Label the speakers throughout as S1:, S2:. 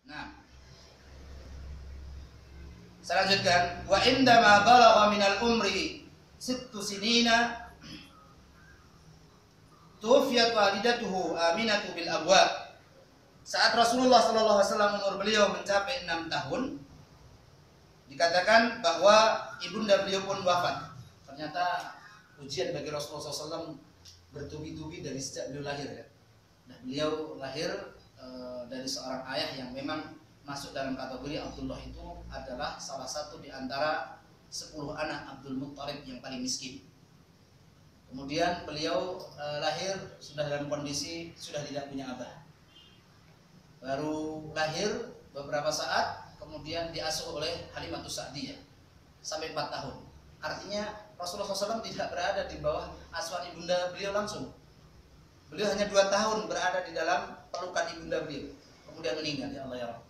S1: Nah, saya lanjutkan. Wa indama balagha minal umri 6 sinina tuwfiyat walidatuhu Aminatu bil abwa. Saat Rasulullah sallallahu alaihi wasallam umur beliau mencapai 6 tahun, dikatakan bahwa ibunda beliau pun wafat. Ternyata ujian bagi Rasulullah SAW bertubi-tubi dari sejak beliau lahir ya. Nah, beliau lahir dari seorang ayah yang memang masuk dalam kategori Abdullah itu adalah salah satu di antara 10 anak Abdul Muttalib yang paling miskin. Kemudian beliau lahir sudah dalam kondisi sudah tidak punya abah. Baru lahir beberapa saat kemudian diasuh oleh Halimatus Sa'diyah sampai 4 tahun. Artinya Rasulullah SAW tidak berada di bawah asuhan ibunda beliau langsung. Beliau hanya 2 tahun berada di dalam pelukan ibunda beliau, kemudian meninggal. Ya Allah ya Rabb.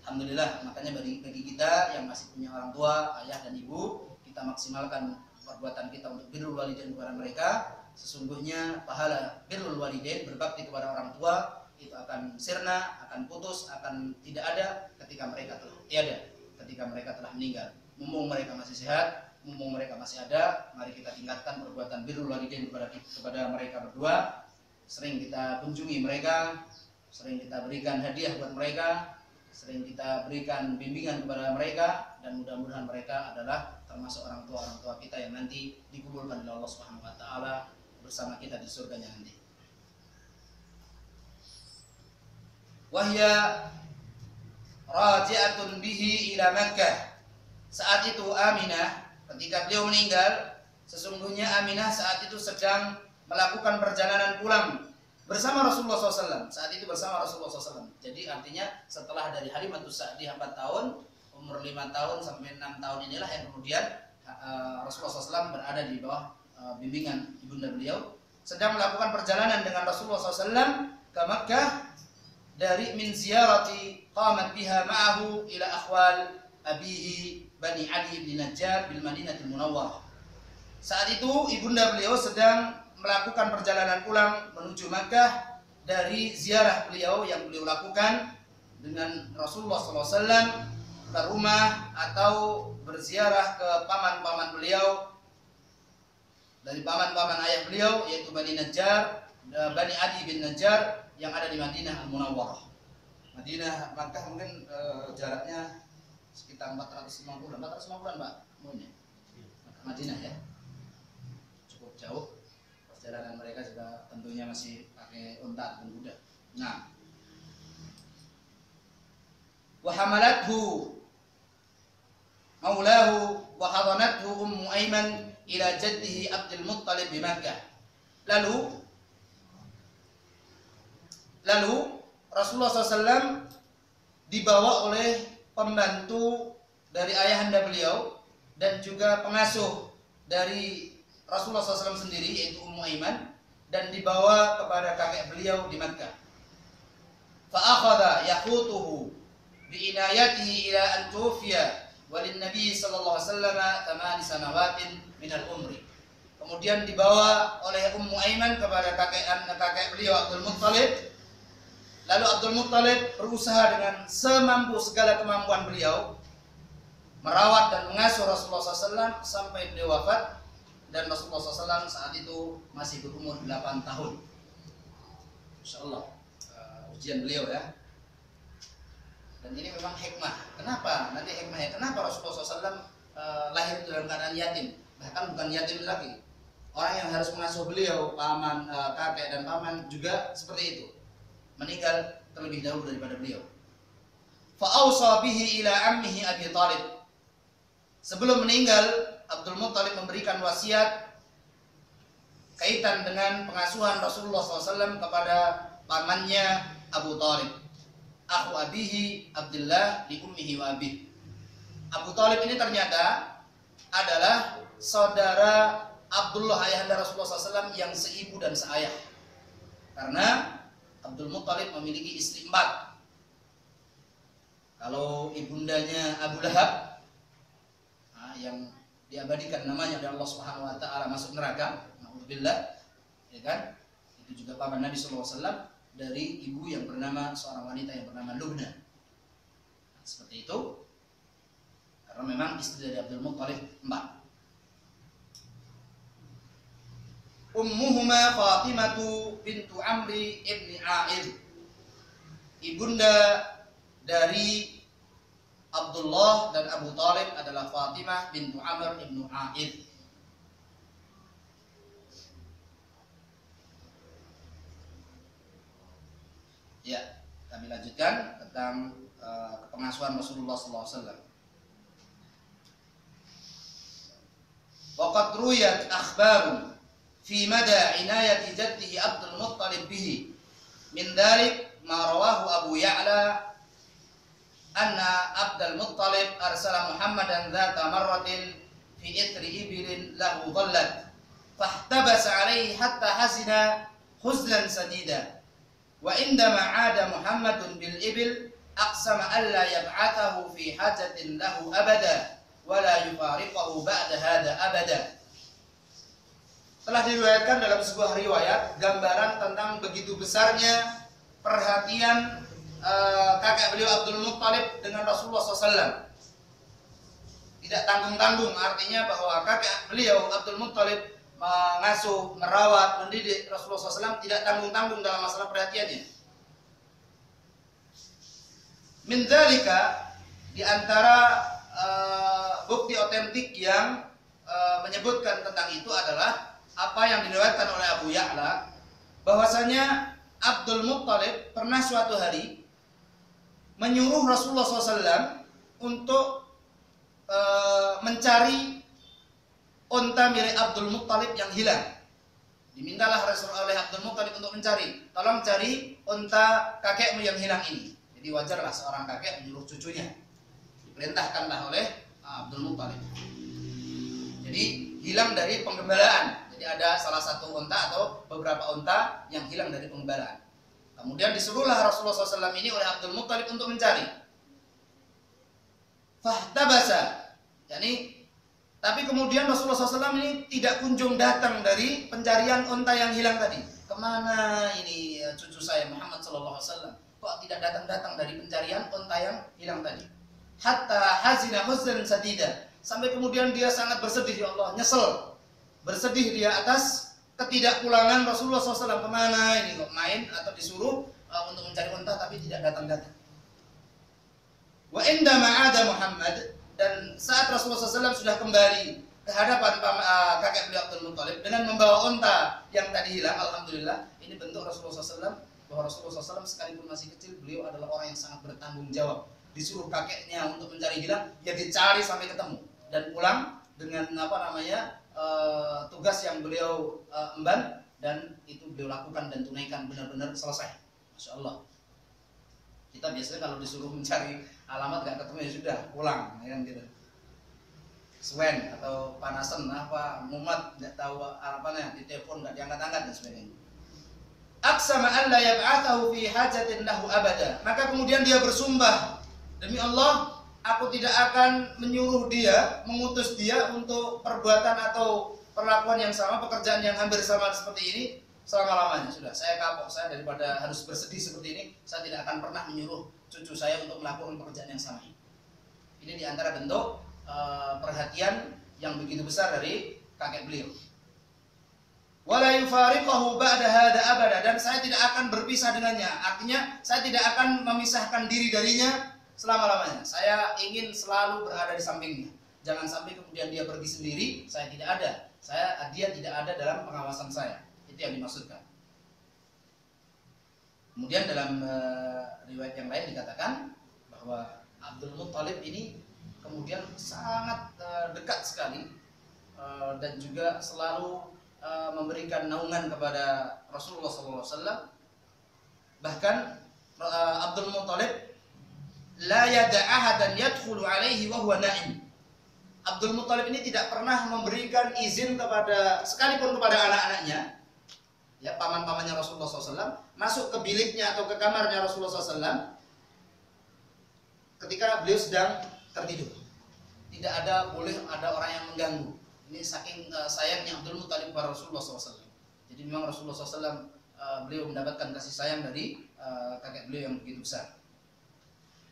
S1: Alhamdulillah, makanya bagi kita yang masih punya orang tua, ayah dan ibu, kita maksimalkan perbuatan kita untuk birrul walidain kepada mereka. Sesungguhnya pahala birrul walidain, berbakti kepada orang tua, itu akan sirna, akan putus, akan tidak ada ketika mereka telah tiada, ketika mereka telah meninggal. Mumpung mereka masih sehat, mumpung mereka masih ada, mari kita tingkatkan perbuatan birrul walidain kepada mereka berdua. Sering kita kunjungi mereka, sering kita berikan hadiah buat mereka, sering kita berikan bimbingan kepada mereka, dan mudah-mudahan mereka adalah termasuk orang tua kita yang nanti dikumpulkan oleh Allah Subhanahu wa taala bersama kita di surganya nanti. Wahya raji'atun bihi ila Makkah. Saat itu Aminah, ketika beliau meninggal, sesungguhnya Aminah saat itu sedang melakukan perjalanan pulang bersama Rasulullah SAW. Saat itu bersama Rasulullah SAW. Jadi artinya setelah dari Halimatus Sa'diyah 4 tahun, umur 5 tahun sampai 6 tahun inilah yang kemudian Rasulullah SAW berada di bawah bimbingan ibunda beliau, sedang melakukan perjalanan dengan Rasulullah SAW ke Makkah dari min ziyarati qamat biha ma'ahu ila akhwal abihi Bani Ali bin Najjar bil Madinatul Munawwarah. Saat itu ibunda beliau sedang melakukan perjalanan pulang menuju Makkah dari ziarah beliau yang beliau lakukan dengan Rasulullah SAW ke rumah atau berziarah ke paman-paman beliau dari paman-paman ayah beliau, yaitu Bani Najjar, Bani Adi bin Najjar yang ada di Madinah Al-Munawwarah. Madinah Makkah mungkin jaraknya sekitar 450-an Mbak. Madinah ya. Cukup jauh. Perjalanan mereka juga tentunya masih pakai unta dan kuda. Nah, wa hamalathu maulahu wa hadanathu Ummu Aiman ila jaddihi Abdul Muttalib di Makkah. Lalu Rasulullah SAW dibawa oleh pembantu dari ayahanda beliau dan juga pengasuh dari Rasulullah SAW sendiri, yaitu Ummu Aiman, dan dibawa kepada kakek beliau di Makkah. Fa'akhadha yaqutuhu bi'inayatihi ila an tufiya walin Nabi sallallahu alaihi wasallam 8 sanawatin minal umri. Kemudian dibawa oleh Ummu Aiman kepada kakek beliau Abdul Muttalib. Lalu Abdul Muttalib berusaha dengan semampu segala kemampuan beliau merawat dan mengasuh Rasulullah SAW sampai beliau wafat, dan Rasulullah SAW saat itu masih berumur 8 tahun. Insyaallah ujian beliau ya. Dan ini memang hikmah. Kenapa? Nanti hikmahnya kenapa Rasulullah SAW lahir dalam keadaan yatim? Bahkan bukan yatim lagi. Orang yang harus mengasuh beliau, paman, kakek dan paman juga seperti itu, meninggal terlebih dahulu daripada beliau. Fa'ausa bihi ila ammihi Abi Thalib. Sebelum meninggal, Abdul Muttalib memberikan wasiat kaitan dengan pengasuhan Rasulullah SAW kepada pamannya Abu Thalib, akhu abihi Abdullah li ummihi wa abih. Abu Thalib ini ternyata adalah saudara Abdullah ayahanda Rasulullah SAW yang seibu dan seayah, karena Abdul Muttalib memiliki istri 4. Kalau ibundanya Abu Lahab yang diabadikan namanya oleh Allah Subhanahu wa taala masuk neraka, naudzubillah, ya kan? Itu juga paman Nabi sallallahu alaihi wasallam dari ibu yang bernama seorang wanita yang bernama Lubna. Seperti itu. Karena memang istri dari Abdul Muttalib 4. Ummuhuma Fatimatu bintu Amri ibni A'id. Ibunda dari Abdullah dan Abu Talib adalah Fatimah bintu Amr ibnu A'id. Ya, kami lanjutkan tentang kepengasuhan Rasulullah SAW. Waqad ruwiyat akhbarun fi mada inayati jaddihi Abdul Muttalib bihi min dhalik ma rawahu Abu Ya'la anna Abdul Muttalib arsala Muhammadan dhata marratin fi ithri ibilin lahu dhallat fahtabasa alaihi hatta hazina huzlan sadida wa indama 'ada Muhammadun bil ibil aqsama alla yab'athahu fi hajatin lahu abada wa la yufariqahu ba'da hadha abada. Telah diriwayatkan dalam sebuah riwayat gambaran tentang begitu besarnya perhatian kakek beliau Abdul Muttalib dengan Rasulullah SAW. Tidak tanggung-tanggung, artinya bahwa kakek beliau Abdul Muttalib mengasuh, merawat, mendidik Rasulullah SAW tidak tanggung-tanggung dalam masalah perhatiannya. Min dzalika, di antara bukti otentik yang menyebutkan tentang itu adalah apa yang diriwayatkan oleh Abu Ya'la, bahwasanya Abdul Muttalib pernah suatu hari menyuruh Rasulullah SAW untuk mencari unta milik Abdul Muttalib yang hilang. Dimintalah oleh Abdul Muttalib untuk mencari, tolong cari unta kakekmu yang hilang ini. Jadi wajarlah seorang kakek menyuruh cucunya. Diperintahkanlah oleh Abdul Muttalib. Jadi hilang dari penggembalaan. Jadi ada salah satu unta atau beberapa unta yang hilang dari penggembalaan. Kemudian disuruhlah Rasulullah SAW ini oleh Abdul Muttalib untuk mencari. Fahtabasa. Tapi kemudian Rasulullah SAW ini tidak kunjung datang dari pencarian unta yang hilang tadi. Kemana ini cucu saya Muhammad SAW? Kok tidak datang-datang dari pencarian unta yang hilang tadi? Hatta hazina huznan sadida. Sampai kemudian dia sangat bersedih, ya Allah, nyesel. Bersedih dia atas ketidakpulangan Rasulullah SAW. Kemana ini kok main atau disuruh untuk mencari unta tapi tidak datang-datang. Wa indama 'ada Muhammad, dan saat Rasulullah SAW sudah kembali ke hadapan kakek beliau Abdul Muttalib dengan membawa unta yang tadi hilang, alhamdulillah, ini bentuk Rasulullah SAW bahwa Rasulullah SAW sekalipun masih kecil, beliau adalah orang yang sangat bertanggung jawab. Disuruh kakeknya untuk mencari hilang, ya dicari sampai ketemu dan pulang dengan tugas yang beliau emban, dan itu beliau lakukan dan tunaikan benar-benar selesai. Masya Allah. Kita biasanya kalau disuruh mencari alamat gak ketemu ya sudah pulang, ya kan gitu. Swen atau panasan mumat nggak tahu di telepon nggak diangkat-angkat dan sebagainya. Aqsama an la yab'athahu fi hajatin lahu abada. Maka kemudian dia bersumpah, demi Allah, aku tidak akan menyuruh dia, mengutus dia untuk perbuatan atau perlakuan yang sama, pekerjaan yang hampir sama seperti ini selama-lamanya. Sudah, saya kapok, saya daripada harus bersedih seperti ini, saya tidak akan pernah menyuruh cucu saya untuk melakukan pekerjaan yang sama ini. Ini diantara bentuk perhatian yang begitu besar dari kakek beliau. Wala yufariqahu ba'da hada abada, dan saya tidak akan berpisah dengannya. Artinya, saya tidak akan memisahkan diri darinya selama-lamanya. Saya ingin selalu berada di sampingnya. Jangan sampai kemudian dia pergi sendiri, saya tidak ada. Dia tidak ada dalam pengawasan saya. Itu yang dimaksudkan. Kemudian dalam riwayat yang lain dikatakan bahwa Abdul Muttalib ini kemudian sangat dekat sekali dan juga selalu memberikan naungan kepada Rasulullah SAW. Bahkan Abdul Muttalib la yada'ahadan yadkhulu alaihi wa huwa na'im. Abdul Muttalib ini tidak pernah memberikan izin sekalipun kepada anak-anaknya, ya paman-pamannya Rasulullah SAW, masuk ke biliknya atau ke kamarnya Rasulullah SAW ketika beliau sedang tertidur. Tidak boleh ada orang yang mengganggu. Ini saking sayangnya Abdul Muttalib kepada Rasulullah SAW. Jadi memang Rasulullah SAW beliau mendapatkan kasih sayang dari kakek beliau yang begitu besar.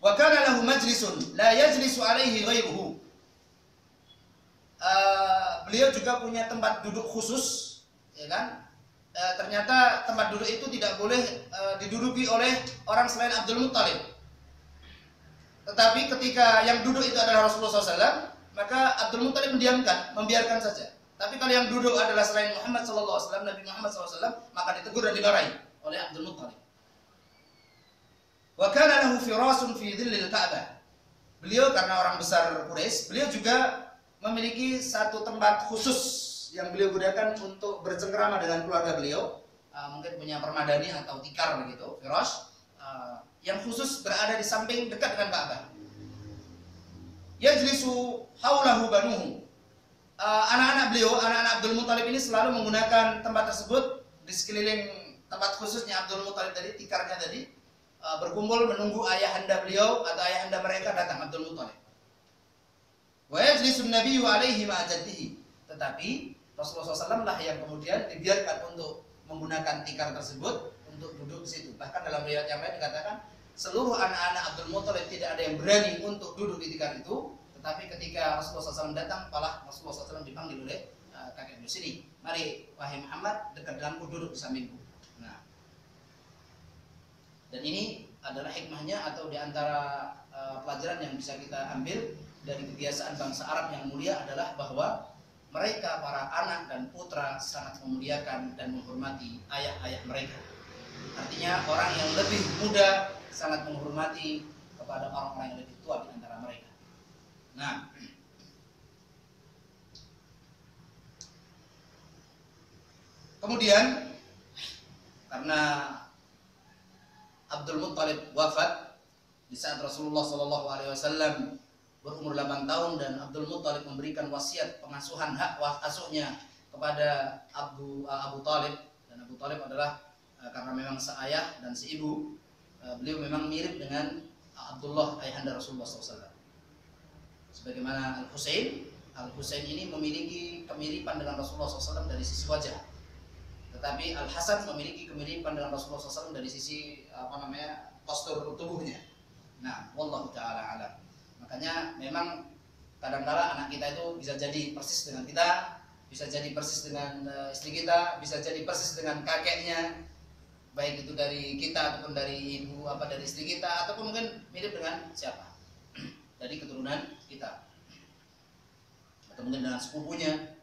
S1: Wa kana lahu majlisun la yajlisu alaihi ghairuhu. Beliau juga punya tempat duduk khusus, ya kan? Ternyata tempat duduk itu tidak boleh diduduki oleh orang selain Abdul Muttalib. Tetapi ketika yang duduk itu adalah Rasulullah SAW, maka Abdul Muttalib mendiamkan, membiarkan saja. Tapi kalau yang duduk adalah selain Muhammad SAW, Nabi Muhammad SAW, maka ditegur dan dimarahi oleh Abdul Muttalib. Wa kana lahu firasun fi dhillil Ka'bah. Beliau karena orang besar Quraisy, beliau juga memiliki satu tempat khusus yang beliau gunakan untuk bercengkrama dengan keluarga beliau. Mungkin punya permadani atau tikar begitu, firas, yang khusus berada di samping dekat dengan Ka'bah. Yajlisu haulahu banuhu. Anak-anak beliau, anak-anak Abdul Muttalib ini selalu menggunakan tempat tersebut di sekeliling tempat khususnya Abdul Muttalib tadi, tikarnya tadi, berkumpul menunggu ayahanda beliau atau ayahanda mereka datang, Abdul Muttalib. Wa yajlisu an-nabiyyu alaihi ma'a jaddihi. Tetapi Rasulullah SAW lah yang kemudian dibiarkan untuk menggunakan tikar tersebut untuk duduk di situ. Bahkan dalam riwayat yang lain dikatakan seluruh anak-anak Abdul Muttalib tidak ada yang berani untuk duduk di tikar itu. Tetapi ketika Rasulullah SAW datang, malah Rasulullah SAW dipanggil oleh kakek beliau, sini, mari wahai Muhammad, dekat denganku, duduk di sampingku. Nah, dan ini adalah hikmahnya atau diantara pelajaran yang bisa kita ambil dari kebiasaan bangsa Arab yang mulia adalah bahwa mereka para anak dan putra sangat memuliakan dan menghormati ayah-ayah mereka. Artinya orang yang lebih muda sangat menghormati kepada orang-orang yang lebih tua di antara mereka. Nah, kemudian karena Abdul Muttalib wafat di saat Rasulullah SAW berumur 8 tahun dan Abdul Muttalib memberikan wasiat pengasuhan hak asuhnya kepada Abu Talib, dan Abu Talib adalah karena memang seayah dan seibu, beliau memang mirip dengan Abdullah ayahanda Rasulullah SAW. Sebagaimana Al-Husain ini memiliki kemiripan dengan Rasulullah SAW dari sisi wajah, tetapi Al-Hasan memiliki kemiripan dengan Rasulullah SAW dari sisi postur tubuhnya. Nah, wallahu taala alam. Makanya memang kadang-kala anak kita itu bisa jadi persis dengan kita, bisa jadi persis dengan istri kita, bisa jadi persis dengan kakeknya, baik itu dari kita ataupun dari ibu dari istri kita, ataupun mungkin mirip dengan siapa dari keturunan kita, atau mungkin dengan sepupunya.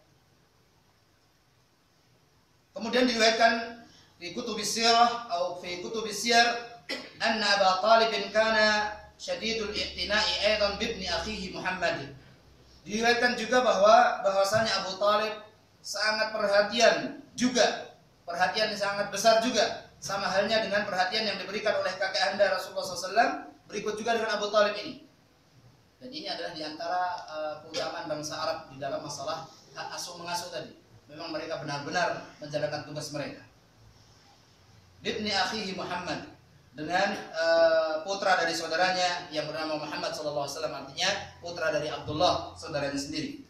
S1: Kemudian diriwayatkan fi kutubis sirah atau fi kutubis siyar anna Abu Talib kana syadidul i'tina'i aidan bibni akhihi Muhammad. Diriwayatkan juga bahwasanya Abu Talib sangat perhatian juga, perhatian yang sangat besar juga, sama halnya dengan perhatian yang diberikan oleh kakek anda Rasulullah SAW, berikut juga dengan Abu Talib ini. Dan ini adalah diantara keutamaan bangsa Arab di dalam masalah hak asuh mengasuh tadi. Memang mereka benar-benar menjalankan tugas mereka. Bibni akhihi Muhammad, dengan putra dari saudaranya yang bernama Muhammad sallallahu alaihi wasallam, artinya putra dari Abdullah saudaranya sendiri.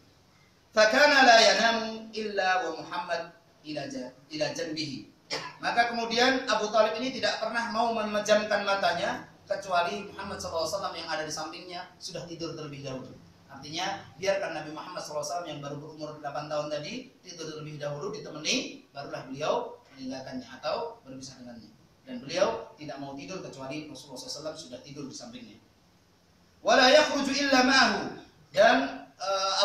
S1: Fakana la yanamu illa wa Muhammad ila janbihi. Maka kemudian Abu Talib ini tidak pernah mau memejamkan matanya kecuali Muhammad sallallahu alaihi wasallam yang ada di sampingnya sudah tidur terlebih dahulu. Artinya biarkan Nabi Muhammad SAW yang baru berumur 8 tahun tadi tidur terlebih dahulu ditemani, barulah beliau meninggalkannya atau berpisah dengannya. Dan beliau tidak mau tidur kecuali Rasulullah SAW sudah tidur di sampingnya. Wala yakhruju illa ma'ahu. Dan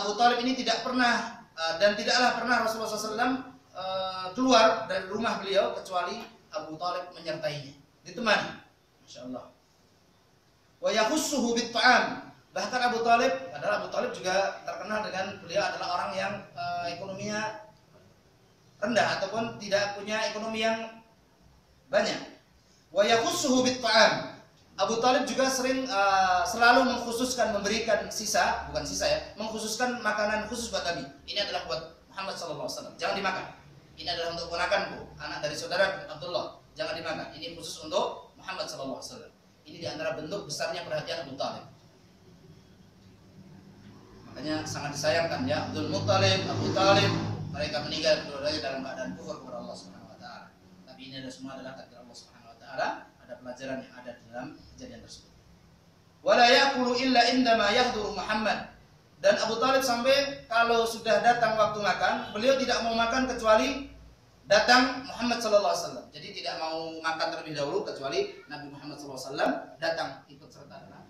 S1: Abu Talib ini tidak pernah dan tidaklah pernah Rasulullah SAW keluar dari rumah beliau kecuali Abu Talib menyertainya, ditemani. Masya Allah. Wa yakhussuhu bit-ta'am. Bahkan Abu Talib juga terkenal dengan beliau adalah orang yang ekonominya rendah ataupun tidak punya ekonomi yang banyak. Wa yakhussuhu bit-ta'am. Abu Talib juga sering selalu memberikan mengkhususkan makanan khusus buat Nabi. Ini adalah buat Muhammad sallallahu alaihi wasallam. Jangan dimakan. Ini adalah untuk ponakanku, anak dari saudara Abdullah. Jangan dimakan. Ini khusus untuk Muhammad sallallahu alaihi wasallam. Ini diantara bentuk besarnya perhatian Abu Talib. Makanya sangat disayangkan ya Abdul Muttalib, Abu Talib, mereka meninggal kedua-duanya dalam keadaan kufur kepada Allah Subhanahu wa taala. Tapi ini semua adalah takdir Allah Subhanahu wa taala, ada pelajaran yang ada dalam kejadian tersebut. Wala yaqulu illa indama yahduru Muhammad. Dan Abu Talib sampai kalau sudah datang waktu makan, beliau tidak mau makan kecuali datang Muhammad sallallahu alaihi wasallam. Jadi tidak mau makan terlebih dahulu kecuali Nabi Muhammad sallallahu alaihi wasallam datang ikut serta dalam.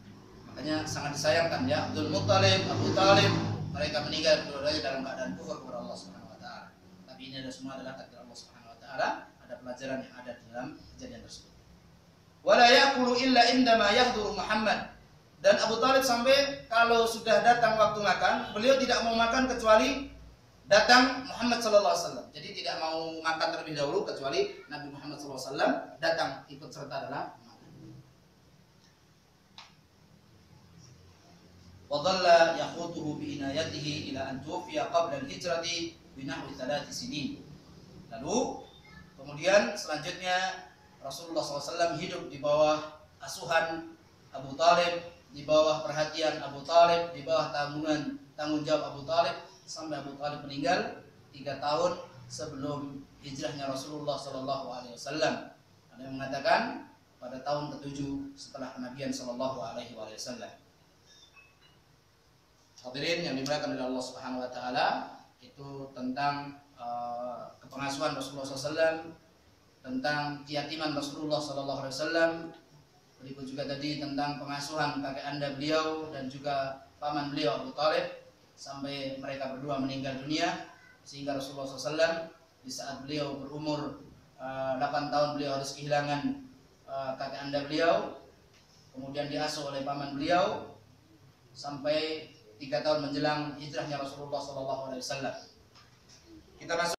S1: Makanya sangat disayangkan ya Abdul Muttalib, Abu Talib, mereka meninggal kedua-duanya dalam keadaan kufur kepada Allah Subhanahu wa taala. Tapi ini adalah semua adalah takdir Allah Subhanahu wa taala, ada pelajaran yang ada dalam kejadian tersebut. Wala yaqulu illa indama yahduru Muhammad. Dan Abu Talib sampai kalau sudah datang waktu makan, beliau tidak mau makan kecuali datang Muhammad sallallahu alaihi wasallam. Jadi tidak mau makan terlebih dahulu kecuali Nabi Muhammad sallallahu alaihi wasallam datang ikut serta dalam makan. Wa dhalla yakhutuhu bi inayatihi ila an tuwfiya qabla al-hijrati bi nahwi 3 sinin. Lalu kemudian selanjutnya Rasulullah SAW hidup di bawah asuhan Abu Talib, di bawah perhatian Abu Talib, di bawah tanggung jawab Abu Talib sampai Abu Talib meninggal 3 tahun sebelum hijrahnya Rasulullah Sallallahu Alaihi Wasallam. Ada yang mengatakan pada tahun ke-7 setelah kenabian Sallallahu Alaihi Wasallam. Hadirin yang dimuliakan oleh Allah Subhanahu Wa Taala, itu tentang kepengasuhan Rasulullah SAW, tentang keyatiman Rasulullah Sallallahu Alaihi Wasallam. Berikut juga tadi tentang pengasuhan kakek anda beliau dan juga paman beliau Abu Talib sampai mereka berdua meninggal dunia, sehingga Rasulullah SAW di saat beliau berumur 8 tahun beliau harus kehilangan kakek anda beliau, kemudian diasuh oleh paman beliau sampai 3 tahun menjelang hijrahnya Rasulullah SAW. Kita masuk